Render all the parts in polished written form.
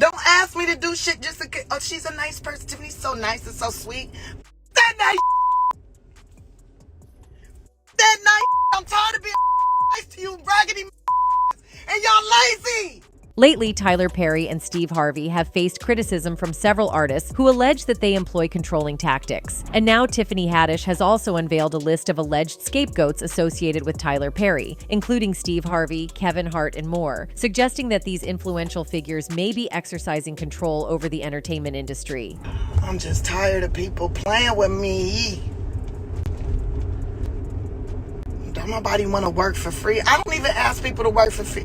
Don't ask me to do shit just to get, oh, she's a nice person. Tiffany's so nice and so sweet. That nice. That nice. I'm tired of being nice to you, raggedy and y'all lazy. Lately, Tyler Perry and Steve Harvey have faced criticism from several artists who allege that they employ controlling tactics. And now Tiffany Haddish has also unveiled a list of alleged scapegoats associated with Tyler Perry, including Steve Harvey, Kevin Hart, and more, suggesting that these influential figures may be exercising control over the entertainment industry. I'm just tired of people playing with me. Don't nobody want to work for free. I don't even ask people to work for free.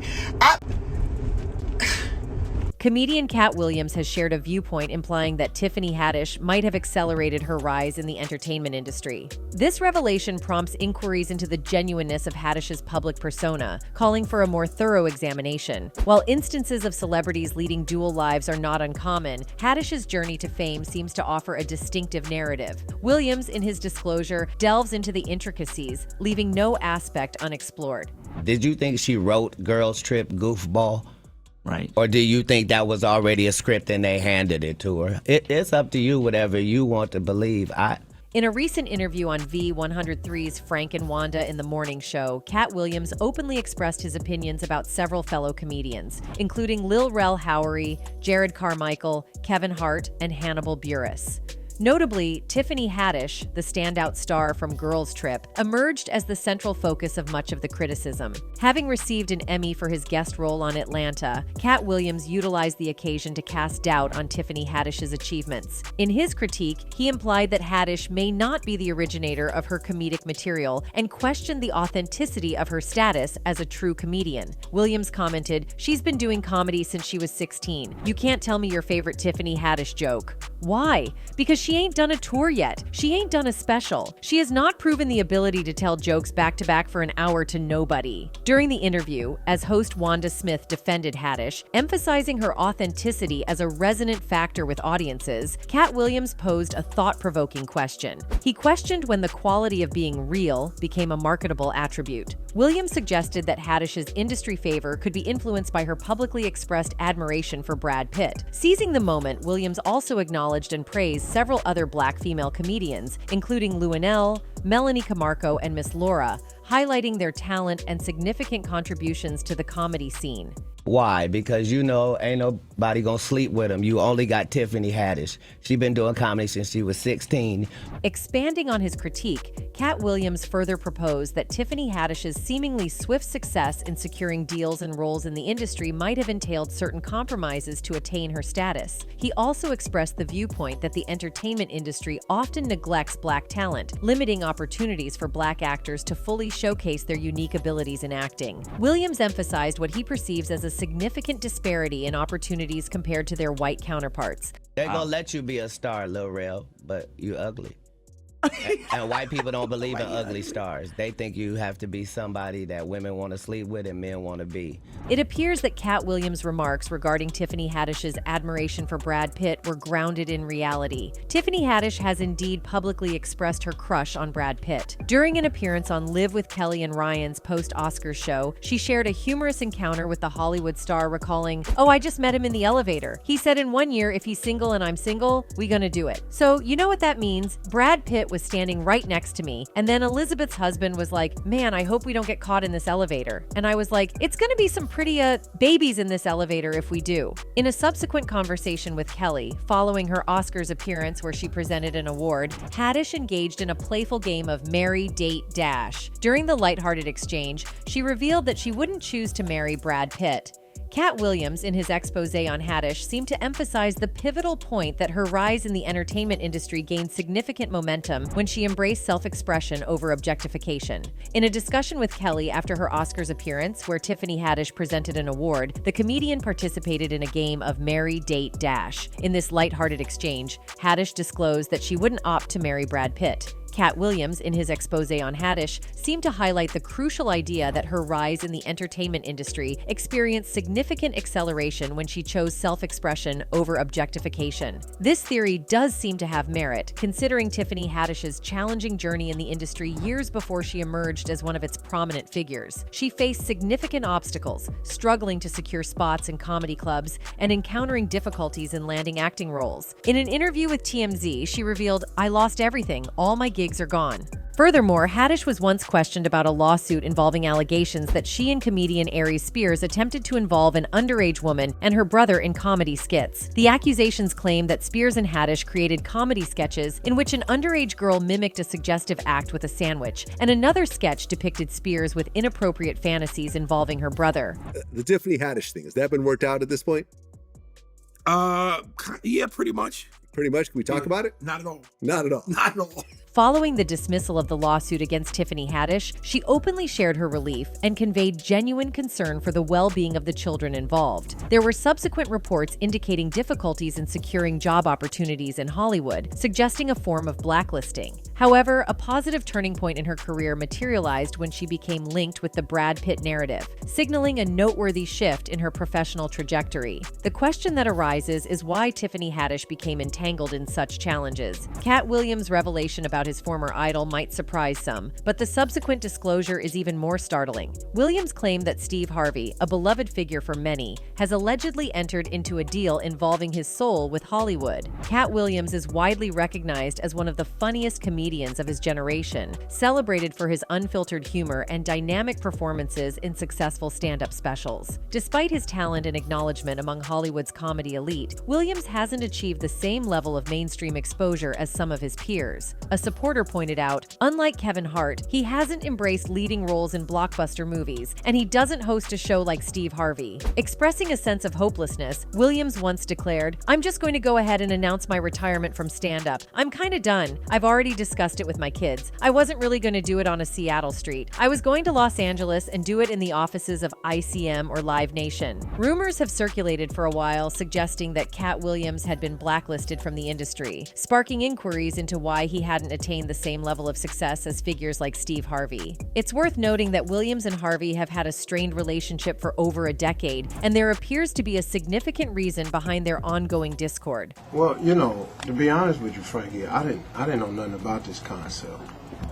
Comedian Cat Williams has shared a viewpoint implying that Tiffany Haddish might have accelerated her rise in the entertainment industry. This revelation prompts inquiries into the genuineness of Haddish's public persona, calling for a more thorough examination. While instances of celebrities leading dual lives are not uncommon, Haddish's journey to fame seems to offer a distinctive narrative. Williams, in his disclosure, delves into the intricacies, leaving no aspect unexplored. Did you think she wrote Girls Trip Goofball? Right. Or do you think that was already a script and they handed it to her? It's up to you, whatever you want to believe. In a recent interview on V103's Frank and Wanda in the Morning Show, Cat Williams openly expressed his opinions about several fellow comedians, including Lil Rel Howery, Jared Carmichael, Kevin Hart, and Hannibal Buress. Notably, Tiffany Haddish, the standout star from Girls Trip, emerged as the central focus of much of the criticism. Having received an Emmy for his guest role on Atlanta, Cat Williams utilized the occasion to cast doubt on Tiffany Haddish's achievements. In his critique, he implied that Haddish may not be the originator of her comedic material and questioned the authenticity of her status as a true comedian. Williams commented, "She's been doing comedy since she was 16. You can't tell me your favorite Tiffany Haddish joke." Why? Because she ain't done a tour yet. She ain't done a special. She has not proven the ability to tell jokes back-to-back for an hour to nobody. During the interview, as host Wanda Smith defended Haddish, emphasizing her authenticity as a resonant factor with audiences, Cat Williams posed a thought-provoking question. He questioned when the quality of being real became a marketable attribute. Williams suggested that Haddish's industry favor could be influenced by her publicly expressed admiration for Brad Pitt. Seizing the moment, Williams also acknowledged and praised several other Black female comedians, including Luanell, Melanie Camarco, and Miss Laura, highlighting their talent and significant contributions to the comedy scene. Why? Because you know ain't nobody gonna sleep with him. You only got Tiffany Haddish. She been doing comedy since she was 16. Expanding on his critique, Cat Williams further proposed that Tiffany Haddish's seemingly swift success in securing deals and roles in the industry might have entailed certain compromises to attain her status. He also expressed the viewpoint that the entertainment industry often neglects Black talent, limiting opportunities for Black actors to fully showcase their unique abilities in acting. Williams emphasized what he perceives as a significant disparity in opportunities compared to their white counterparts. They're gonna let you be a star, Lil Rel, but you ugly. And white people don't believe in ugly stars. They think you have to be somebody that women want to sleep with and men want to be. It appears that Cat Williams' remarks regarding Tiffany Haddish's admiration for Brad Pitt were grounded in reality. Tiffany Haddish has indeed publicly expressed her crush on Brad Pitt. During an appearance on Live with Kelly and Ryan's post-Oscars show, she shared a humorous encounter with the Hollywood star, recalling, "Oh, I just met him in the elevator. He said in 1 year, if he's single and I'm single, we gonna do it." So, you know what that means? Brad Pitt was standing right next to me, and then Elizabeth's husband was like, "Man, I hope we don't get caught in this elevator." And I was like, "It's gonna be some pretty babies in this elevator if we do." In a subsequent conversation with Kelly, following her Oscars appearance where she presented an award, Haddish engaged in a playful game of marry, date, dash. During the lighthearted exchange, she revealed that she wouldn't choose to marry Brad Pitt. Cat Williams, in his expose on Haddish, seemed to emphasize the pivotal point that her rise in the entertainment industry gained significant momentum when she embraced self-expression over objectification. In a discussion with Kelly after her Oscars appearance, where Tiffany Haddish presented an award, the comedian participated in a game of marry, date, dash. In this lighthearted exchange, Haddish disclosed that she wouldn't opt to marry Brad Pitt. Cat Williams, in his expose on Haddish, seemed to highlight the crucial idea that her rise in the entertainment industry experienced significant acceleration when she chose self-expression over objectification. This theory does seem to have merit, considering Tiffany Haddish's challenging journey in the industry years before she emerged as one of its prominent figures. She faced significant obstacles, struggling to secure spots in comedy clubs and encountering difficulties in landing acting roles. In an interview with TMZ, she revealed, "I lost everything. All my gigs are gone." Furthermore, Haddish was once questioned about a lawsuit involving allegations that she and comedian Aries Spears attempted to involve an underage woman and her brother in comedy skits. The accusations claim that Spears and Haddish created comedy sketches in which an underage girl mimicked a suggestive act with a sandwich, and another sketch depicted Spears with inappropriate fantasies involving her brother. The Tiffany Haddish thing, has that been worked out at this point? Yeah, pretty much. Pretty much. Can we talk about it? Not at all. Not at all. Not at all. Following the dismissal of the lawsuit against Tiffany Haddish, she openly shared her relief and conveyed genuine concern for the well-being of the children involved. There were subsequent reports indicating difficulties in securing job opportunities in Hollywood, suggesting a form of blacklisting. However, a positive turning point in her career materialized when she became linked with the Brad Pitt narrative, signaling a noteworthy shift in her professional trajectory. The question that arises is why Tiffany Haddish became entangled in such challenges. Cat Williams' revelation about his former idol might surprise some, but the subsequent disclosure is even more startling. Williams claimed that Steve Harvey, a beloved figure for many, has allegedly entered into a deal involving his soul with Hollywood. Cat Williams is widely recognized as one of the funniest comedians of his generation, celebrated for his unfiltered humor and dynamic performances in successful stand-up specials. Despite his talent and acknowledgement among Hollywood's comedy elite, Williams hasn't achieved the same level of mainstream exposure as some of his peers. A supporter pointed out, unlike Kevin Hart, he hasn't embraced leading roles in blockbuster movies, and he doesn't host a show like Steve Harvey. Expressing a sense of hopelessness, Williams once declared, "I'm just going to go ahead and announce my retirement from stand-up. I'm kinda done. I've already discussed it with my kids. I wasn't really going to do it on a Seattle street. I was going to Los Angeles and do it in the offices of ICM or Live Nation." Rumors have circulated for a while suggesting that Cat Williams had been blacklisted from the industry, sparking inquiries into why he hadn't attained the same level of success as figures like Steve Harvey. It's worth noting that Williams and Harvey have had a strained relationship for over a decade, and there appears to be a significant reason behind their ongoing discord. Well, to be honest with you, Frankie, I didn't know nothing about this concept.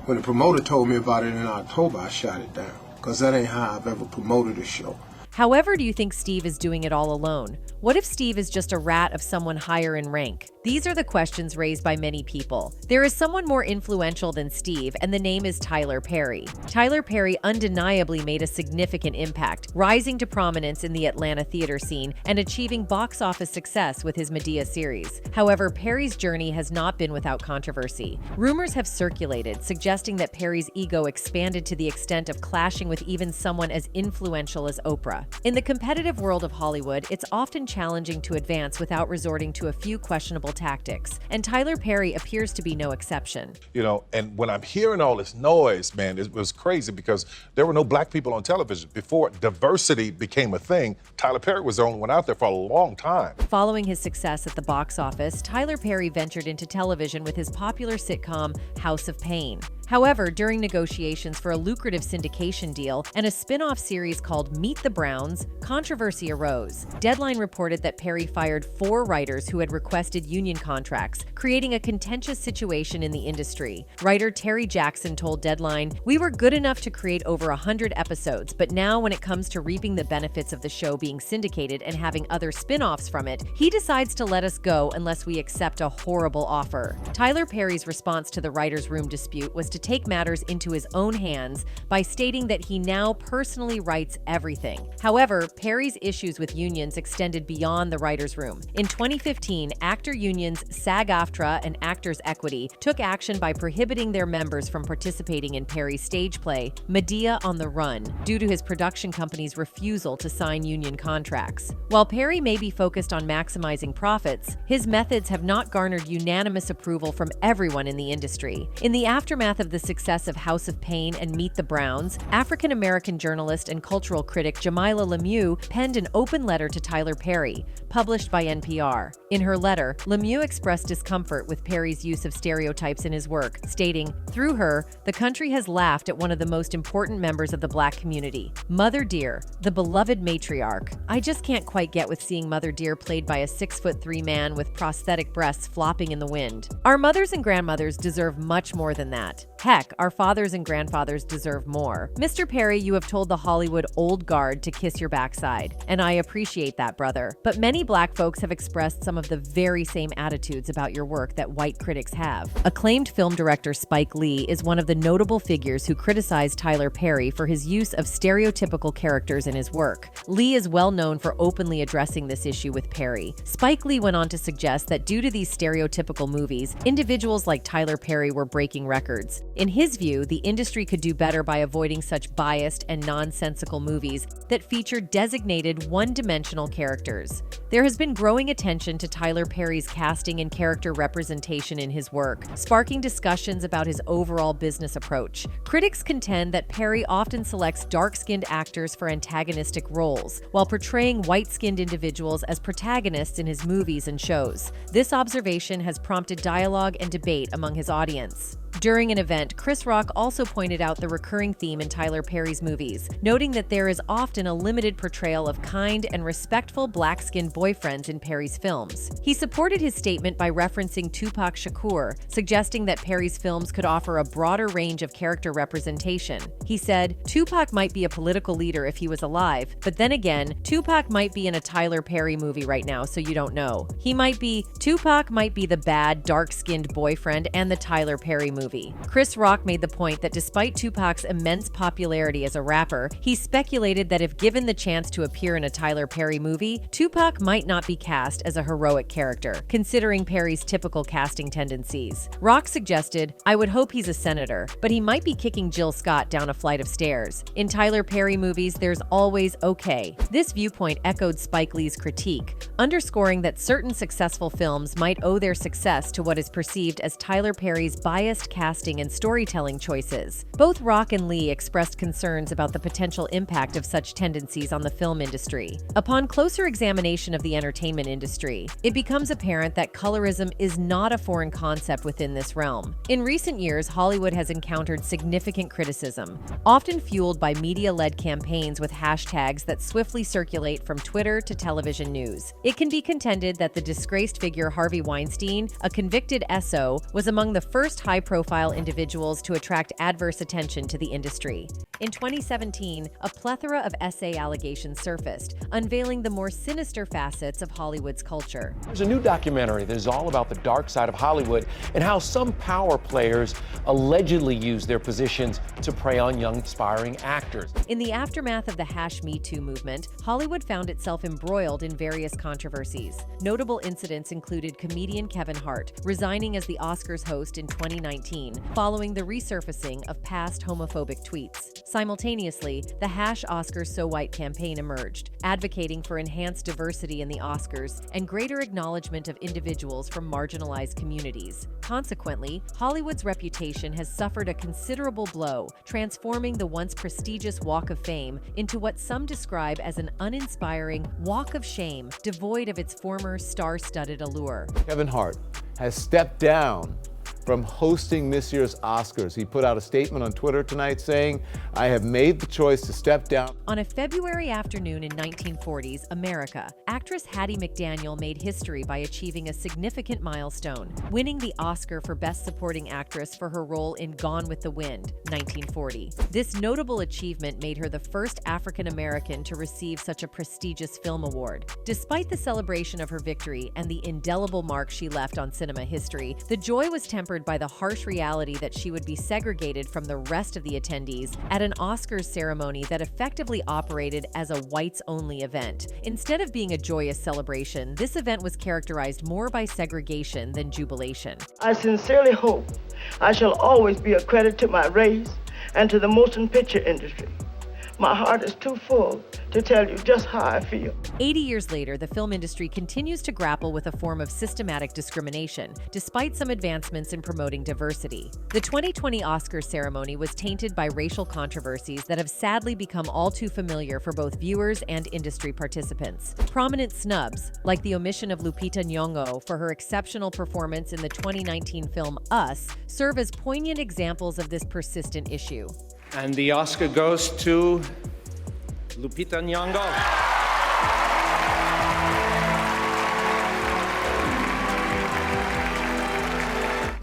When the promoter told me about it in October, I shot it down, because that ain't how I've ever promoted a show. However, do you think Steve is doing it all alone? What if Steve is just a rat of someone higher in rank? These are the questions raised by many people. There is someone more influential than Steve, and the name is Tyler Perry. Tyler Perry undeniably made a significant impact, rising to prominence in the Atlanta theater scene and achieving box office success with his Madea series. However, Perry's journey has not been without controversy. Rumors have circulated, suggesting that Perry's ego expanded to the extent of clashing with even someone as influential as Oprah. In the competitive world of Hollywood, it's often challenging to advance without resorting to a few questionable tactics, and Tyler Perry appears to be no exception. And when I'm hearing all this noise, man, it was crazy because there were no black people on television. Before diversity became a thing, Tyler Perry was the only one out there for a long time. Following his success at the box office, Tyler Perry ventured into television with his popular sitcom House of Pain. However, during negotiations for a lucrative syndication deal and a spin-off series called Meet the Browns, controversy arose. Deadline reported that Perry fired 4 writers who had requested union contracts, creating a contentious situation in the industry. Writer Terry Jackson told Deadline, "We were good enough to create over 100 episodes, but now when it comes to reaping the benefits of the show being syndicated and having other spin-offs from it, he decides to let us go unless we accept a horrible offer." Tyler Perry's response to the writers' room dispute was to take matters into his own hands by stating that he now personally writes everything. However, Perry's issues with unions extended beyond the writers' room. In 2015, actor unions SAG-AFTRA and Actors Equity took action by prohibiting their members from participating in Perry's stage play, Madea on the Run, due to his production company's refusal to sign union contracts. While Perry may be focused on maximizing profits, his methods have not garnered unanimous approval from everyone in the industry. In the aftermath of of the success of House of Pain and Meet the Browns, African-American journalist and cultural critic Jamilah Lemieux penned an open letter to Tyler Perry, published by NPR. In her letter, Lemieux expressed discomfort with Perry's use of stereotypes in his work, stating, "Through her, the country has laughed at one of the most important members of the Black community, Mother Dear, the beloved matriarch. I just can't quite get with seeing Mother Dear played by a 6'3" man with prosthetic breasts flopping in the wind. Our mothers and grandmothers deserve much more than that. Heck, our fathers and grandfathers deserve more. Mr. Perry, you have told the Hollywood old guard to kiss your backside, and I appreciate that, brother. But many Black folks have expressed some of the very same attitudes about your work that white critics have." Acclaimed film director Spike Lee is one of the notable figures who criticized Tyler Perry for his use of stereotypical characters in his work. Lee is well known for openly addressing this issue with Perry. Spike Lee went on to suggest that due to these stereotypical movies, individuals like Tyler Perry were breaking records. In his view, the industry could do better by avoiding such biased and nonsensical movies that feature designated one-dimensional characters. There has been growing attention to Tyler Perry's casting and character representation in his work, sparking discussions about his overall business approach. Critics contend that Perry often selects dark-skinned actors for antagonistic roles, while portraying white-skinned individuals as protagonists in his movies and shows. This observation has prompted dialogue and debate among his audience. During an event, Chris Rock also pointed out the recurring theme in Tyler Perry's movies, noting that there is often a limited portrayal of kind and respectful black-skinned boyfriends in Perry's films. He supported his statement by referencing Tupac Shakur, suggesting that Perry's films could offer a broader range of character representation. He said, "Tupac might be a political leader if he was alive, but then again, Tupac might be in a Tyler Perry movie right now, so you don't know. Tupac might be the bad, dark-skinned boyfriend and the Tyler Perry movie." Chris Rock made the point that despite Tupac's immense popularity as a rapper, he speculated that if given the chance to appear in a Tyler Perry movie, Tupac might not be cast as a heroic character, considering Perry's typical casting tendencies. Rock suggested, "I would hope he's a senator, but he might be kicking Jill Scott down a flight of stairs. In Tyler Perry movies, there's always okay." This viewpoint echoed Spike Lee's critique, underscoring that certain successful films might owe their success to what is perceived as Tyler Perry's biased casting and storytelling choices. Both Rock and Lee expressed concerns about the potential impact of such tendencies on the film industry. Upon closer examination of the entertainment industry, it becomes apparent that colorism is not a foreign concept within this realm. In recent years, Hollywood has encountered significant criticism, often fueled by media-led campaigns with hashtags that swiftly circulate from Twitter to television news. It can be contended that the disgraced figure Harvey Weinstein, a convicted SO, was among the first high-profile individuals to attract adverse attention to the industry. In 2017, a plethora of SA allegations surfaced, unveiling the more sinister facets of Hollywood's culture. There's a new documentary that is all about the dark side of Hollywood and how some power players allegedly use their positions to prey on young, aspiring actors. In the aftermath of the #MeToo movement, Hollywood found itself embroiled in various controversies. Notable incidents included comedian Kevin Hart resigning as the Oscars host in 2019, following the resurfacing of past homophobic tweets. Simultaneously, the #OscarsSoWhite campaign emerged, advocating for enhanced diversity in the Oscars and greater acknowledgement of individuals from marginalized communities. Consequently, Hollywood's reputation has suffered a considerable blow, transforming the once prestigious Walk of Fame into what some describe as an uninspiring walk of shame, devoid of its former star-studded allure. Kevin Hart has stepped down from hosting this year's Oscars. He put out a statement on Twitter tonight saying, "I have made the choice to step down." On a February afternoon in 1940s America, actress Hattie McDaniel made history by achieving a significant milestone, winning the Oscar for Best Supporting Actress for her role in Gone with the Wind, 1940. This notable achievement made her the first African American to receive such a prestigious film award. Despite the celebration of her victory and the indelible mark she left on cinema history, the joy was tempered by the harsh reality that she would be segregated from the rest of the attendees at an Oscars ceremony that effectively operated as a whites-only event. Instead of being a joyous celebration, this event was characterized more by segregation than jubilation. I sincerely hope I shall always be a credit to my race and to the motion picture industry. My heart is too full to tell you just how I feel. 80 years later, the film industry continues to grapple with a form of systematic discrimination, despite some advancements in promoting diversity. The 2020 Oscars ceremony was tainted by racial controversies that have sadly become all too familiar for both viewers and industry participants. Prominent snubs, like the omission of Lupita Nyong'o for her exceptional performance in the 2019 film Us, serve as poignant examples of this persistent issue. And the Oscar goes to Lupita Nyong'o.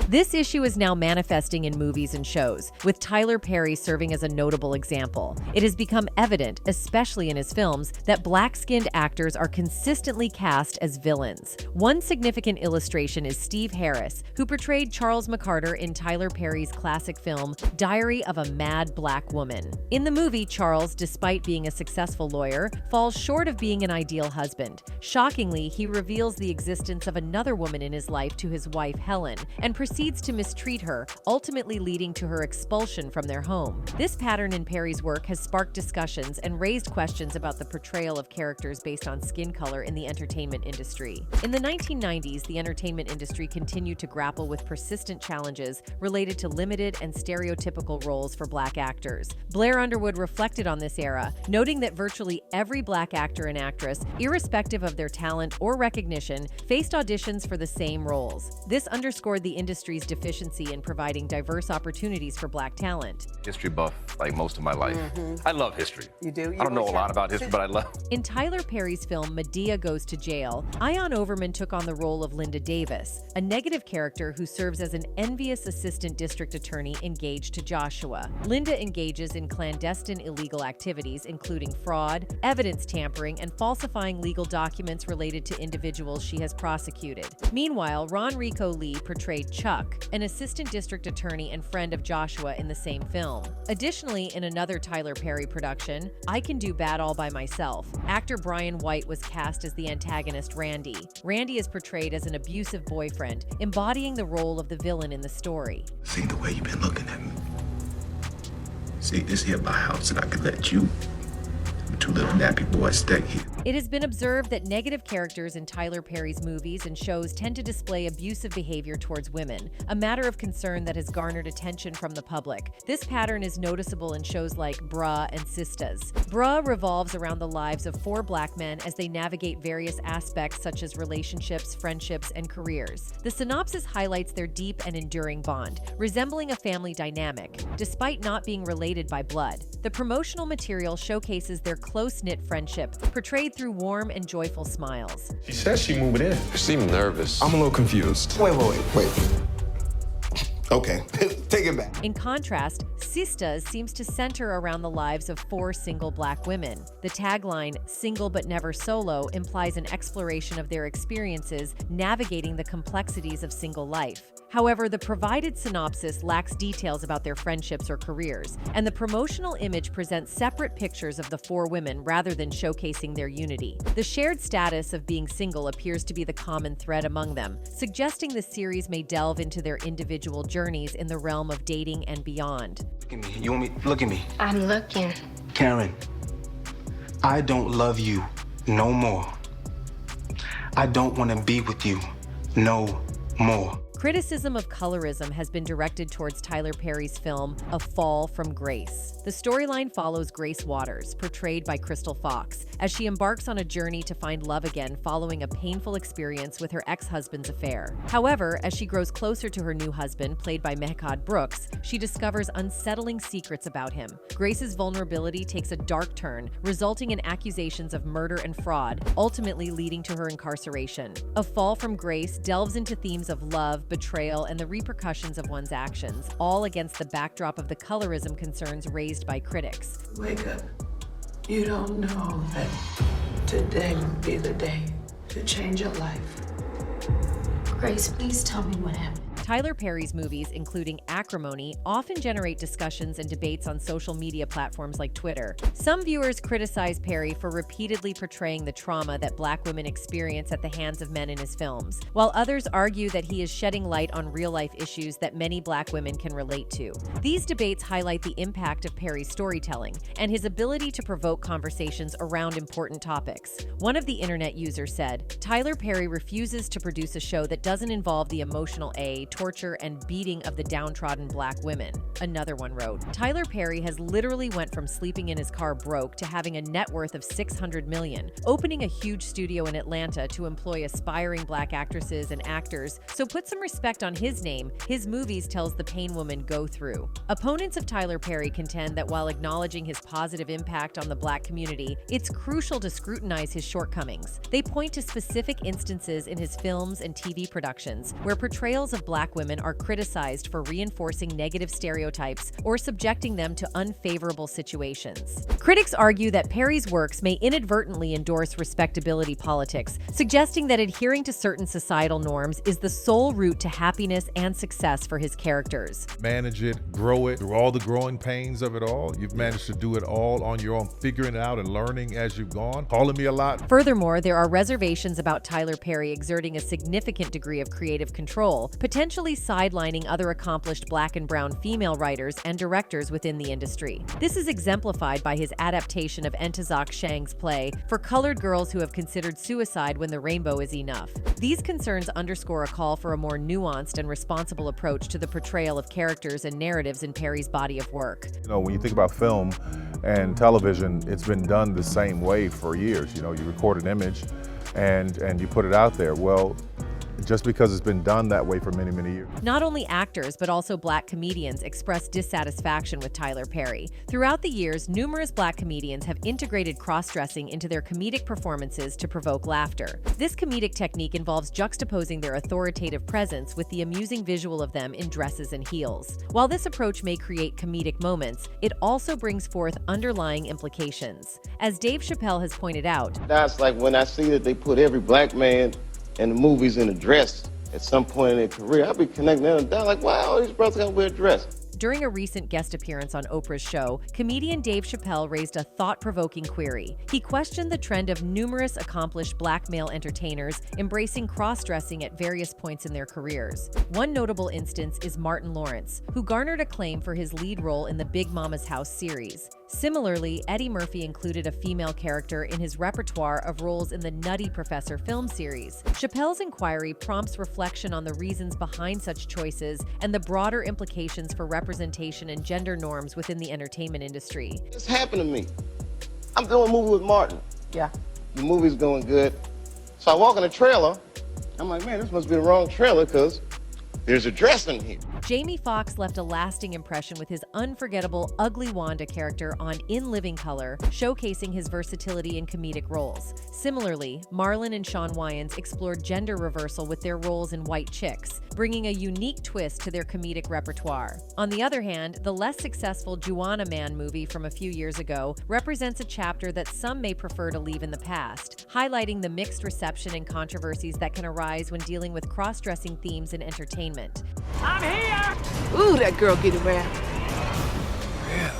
This issue is now manifesting in movies and shows, with Tyler Perry serving as a notable example. It has become evident, especially in his films, that black-skinned actors are consistently cast as villains. One significant illustration is Steve Harris, who portrayed Charles McCarter in Tyler Perry's classic film, Diary of a Mad Black Woman. In the movie, Charles, despite being a successful lawyer, falls short of being an ideal husband. Shockingly, he reveals the existence of another woman in his life to his wife, Helen, and proceeds to mistreat her, ultimately leading to her expulsion from their home. This pattern in Perry's work has sparked discussions and raised questions about the portrayal of characters based on skin color in the entertainment industry. In the 1990s, the entertainment industry continued to grapple with persistent challenges related to limited and stereotypical roles for black actors. Blair Underwood reflected on this era, noting that virtually every black actor and actress, irrespective of their talent or recognition, faced auditions for the same roles. This underscored the industry's deficiency in providing diverse opportunities for black talent. History buff, like most of my life. I love history. You do? I don't know a lot about history, but I love. In Tyler Perry's film Madea Goes to Jail, Ion Overman took on the role of Linda Davis, a negative character who serves as an envious assistant district attorney engaged to Joshua. Linda engages in clandestine illegal activities, including fraud, evidence tampering, and falsifying legal documents related to individuals she has prosecuted. Meanwhile, Ron Rico Lee portrayed Chuck, an assistant district attorney and friend of Joshua in the same film. Additionally, in another Tyler Perry production, I Can Do Bad All by Myself, actor Brian White was cast as the antagonist Randy. Randy is portrayed as an abusive boyfriend, embodying the role of the villain in the story. See the way you've been looking at me. See, this here my house and I could let you, two little nappy boys, stay here. It has been observed that negative characters in Tyler Perry's movies and shows tend to display abusive behavior towards women, a matter of concern that has garnered attention from the public. This pattern is noticeable in shows like Bra and Sistas. Bra revolves around the lives of 4 black men as they navigate various aspects such as relationships, friendships, and careers. The synopsis highlights their deep and enduring bond, resembling a family dynamic, despite not being related by blood. The promotional material showcases their close-knit friendship, portrayed through warm and joyful smiles. She says she's moving in. You seem nervous. I'm a little confused. Wait. Okay, take it back. In contrast, Sistas seems to center around the lives of 4 single black women. The tagline, "Single but never solo," implies an exploration of their experiences navigating the complexities of single life. However, the provided synopsis lacks details about their friendships or careers, and the promotional image presents separate pictures of the 4 women rather than showcasing their unity. The shared status of being single appears to be the common thread among them, suggesting the series may delve into their individual journeys in the realm of dating and beyond. Look at me. You want me? Look at me. I'm looking. Karen, I don't love you no more. I don't want to be with you no more. Criticism of colorism has been directed towards Tyler Perry's film, A Fall from Grace. The storyline follows Grace Waters, portrayed by Crystal Fox, as she embarks on a journey to find love again following a painful experience with her ex-husband's affair. However, as she grows closer to her new husband, played by Mehcad Brooks, she discovers unsettling secrets about him. Grace's vulnerability takes a dark turn, resulting in accusations of murder and fraud, ultimately leading to her incarceration. A Fall from Grace delves into themes of love, betrayal, and the repercussions of one's actions, all against the backdrop of the colorism concerns raised by critics. Wake up. You don't know that today will be the day to change your life. Grace, please tell me what happened. Tyler Perry's movies, including Acrimony, often generate discussions and debates on social media platforms like Twitter. Some viewers criticize Perry for repeatedly portraying the trauma that Black women experience at the hands of men in his films, while others argue that he is shedding light on real-life issues that many Black women can relate to. These debates highlight the impact of Perry's storytelling and his ability to provoke conversations around important topics. One of the internet users said, "Tyler Perry refuses to produce a show that doesn't involve the emotional torture and beating of the downtrodden Black women." Another one wrote, "Tyler Perry has literally went from sleeping in his car broke to having a net worth of $600 million, opening a huge studio in Atlanta to employ aspiring Black actresses and actors, so put some respect on his name. His movies tells the pain women go through." Opponents of Tyler Perry contend that while acknowledging his positive impact on the Black community, it's crucial to scrutinize his shortcomings. They point to specific instances in his films and TV productions where portrayals of Black women are criticized for reinforcing negative stereotypes or subjecting them to unfavorable situations. Critics argue that Perry's works may inadvertently endorse respectability politics, suggesting that adhering to certain societal norms is the sole route to happiness and success for his characters. Manage it, grow it, through all the growing pains of it all. You've managed to do it all on your own, figuring it out and learning as you've gone, calling me a lot. Furthermore, there are reservations about Tyler Perry exerting a significant degree of creative control, potentially sidelining other accomplished Black and brown female writers and directors within the industry. This is exemplified by his adaptation of Ntozake Shang's play for colored girls who have considered suicide when the rainbow is enough. These concerns underscore a call for a more nuanced and responsible approach to the portrayal of characters and narratives in Perry's body of work. You know, when you think about film and television, it's been done the same way for years. You know, you record an image and you put it out there. Well, just because it's been done that way for many, many years. Not only actors, but also Black comedians express dissatisfaction with Tyler Perry. Throughout the years, numerous Black comedians have integrated cross-dressing into their comedic performances to provoke laughter. This comedic technique involves juxtaposing their authoritative presence with the amusing visual of them in dresses and heels. While this approach may create comedic moments, it also brings forth underlying implications. As Dave Chappelle has pointed out, "That's like when I see that they put every Black man in the movies in a dress at some point in their career, I'll be connecting them down like, wow, these brothers gotta wear a dress." During a recent guest appearance on Oprah's show, comedian Dave Chappelle raised a thought-provoking query. He questioned the trend of numerous accomplished Black male entertainers embracing cross-dressing at various points in their careers. One notable instance is Martin Lawrence, who garnered acclaim for his lead role in the Big Mama's House series. Similarly, Eddie Murphy included a female character in his repertoire of roles in the Nutty Professor film series. Chappelle's inquiry prompts reflection on the reasons behind such choices and the broader implications for representation and gender norms within the entertainment industry. This happened to me. I'm doing a movie with Martin. Yeah. The movie's going good. So I walk in the trailer. I'm like, man, this must be the wrong trailer because there's a dress in here. Jamie Foxx left a lasting impression with his unforgettable Ugly Wanda character on In Living Color, showcasing his versatility in comedic roles. Similarly, Marlon and Shawn Wayans explored gender reversal with their roles in White Chicks, bringing a unique twist to their comedic repertoire. On the other hand, the less successful Juana Man movie from a few years ago represents a chapter that some may prefer to leave in the past, highlighting the mixed reception and controversies that can arise when dealing with cross-dressing themes in entertainment. I'm here! Ooh, that girl get around. Really?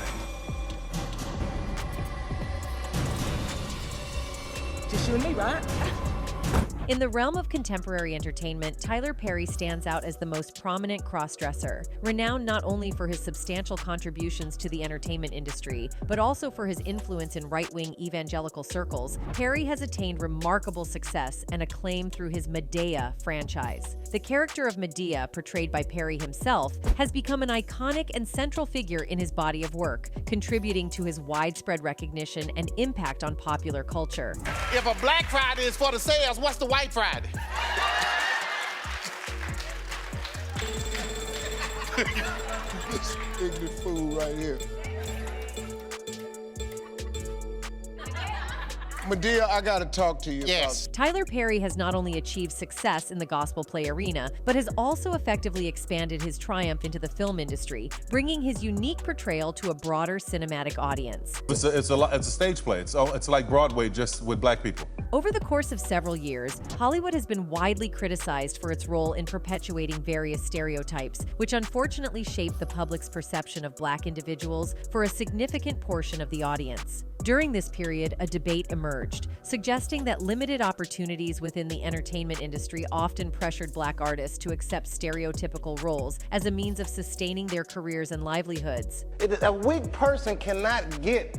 Just you and me, right? In the realm of contemporary entertainment, Tyler Perry stands out as the most prominent cross-dresser, renowned not only for his substantial contributions to the entertainment industry, but also for his influence in right-wing evangelical circles. Perry has attained remarkable success and acclaim through his Madea franchise. The character of Madea, portrayed by Perry himself, has become an iconic and central figure in his body of work, contributing to his widespread recognition and impact on popular culture. If a Black Friday is for the sales, what's the White Friday? This ignorant fool right here. Madea, I gotta talk to you. Yes. Tyler Perry has not only achieved success in the gospel play arena, but has also effectively expanded his triumph into the film industry, bringing his unique portrayal to a broader cinematic audience. It's a stage play. It's like Broadway, just with Black people. Over the course of several years, Hollywood has been widely criticized for its role in perpetuating various stereotypes, which unfortunately shape the public's perception of Black individuals for a significant portion of the audience. During this period, a debate emerged, suggesting that limited opportunities within the entertainment industry often pressured Black artists to accept stereotypical roles as a means of sustaining their careers and livelihoods. A weak person cannot get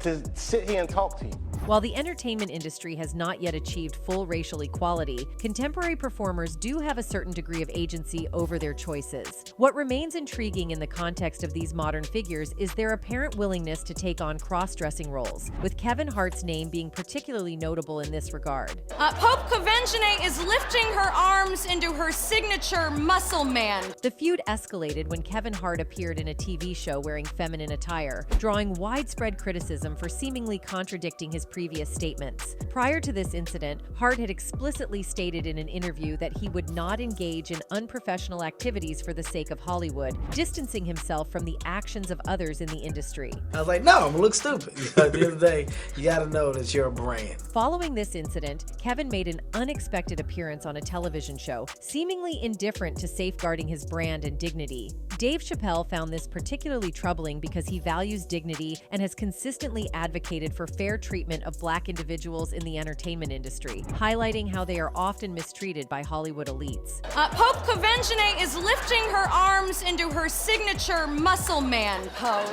to sit here and talk to you. While the entertainment industry has not yet achieved full racial equality, contemporary performers do have a certain degree of agency over their choices. What remains intriguing in the context of these modern figures is their apparent willingness to take on cross-dressing roles, with Kevin Hart's name being particularly notable in this regard. Pope Conventionate is lifting her arms into her signature muscle man. The feud escalated when Kevin Hart appeared in a TV show wearing feminine attire, drawing widespread criticism for seemingly contradicting his previous statements. Prior to this incident, Hart had explicitly stated in an interview that he would not engage in unprofessional activities for the sake of Hollywood, distancing himself from the actions of others in the industry. I was like, no, I'm gonna look stupid. At the end of the day, you gotta know that you're a brand. Following this incident, Kevin made an unexpected appearance on a television show, seemingly indifferent to safeguarding his brand and dignity. Dave Chappelle found this particularly troubling because he values dignity and has consistently advocated for fair treatment of Black individuals in the entertainment industry, highlighting how they are often mistreated by Hollywood elites. Pope Conventionate is lifting her arms into her signature muscle man pose.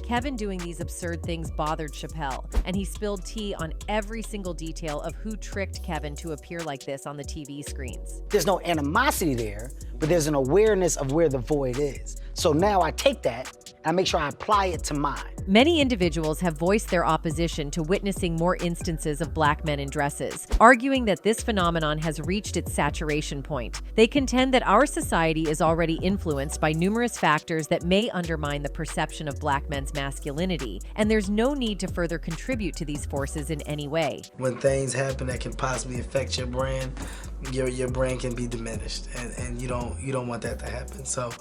Kevin doing these absurd things bothered Chappelle, and he spilled tea on every single detail of who tricked Kevin to appear like this on the TV screens. There's no animosity there, but there's an awareness of where the void is. So now I take that and I make sure I apply it to mine. Many individuals have voiced their opposition to witnessing more instances of Black men in dresses, arguing that this phenomenon has reached its saturation point. They contend that our society is already influenced by numerous factors that may undermine the perception of Black men's masculinity, and there's no need to further contribute to these forces in any way. When things happen that can possibly affect your brand, your brand can be diminished, and you don't want that to happen. So,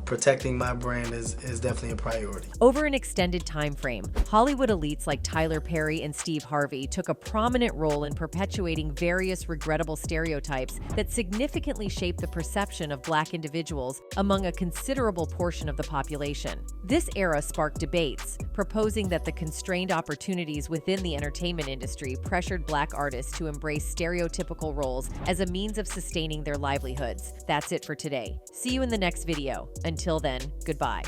protecting my brand is definitely a priority. Over an extended time frame, Hollywood elites like Tyler Perry and Steve Harvey took a prominent role in perpetuating various regrettable stereotypes that significantly shape the perception of Black individuals among a considerable portion of the population. This era sparked debates, proposing that the constrained opportunities within the entertainment industry pressured Black artists to embrace stereotypical roles as a means of sustaining their livelihoods. That's it for today. See you in the next video. Until then, goodbye.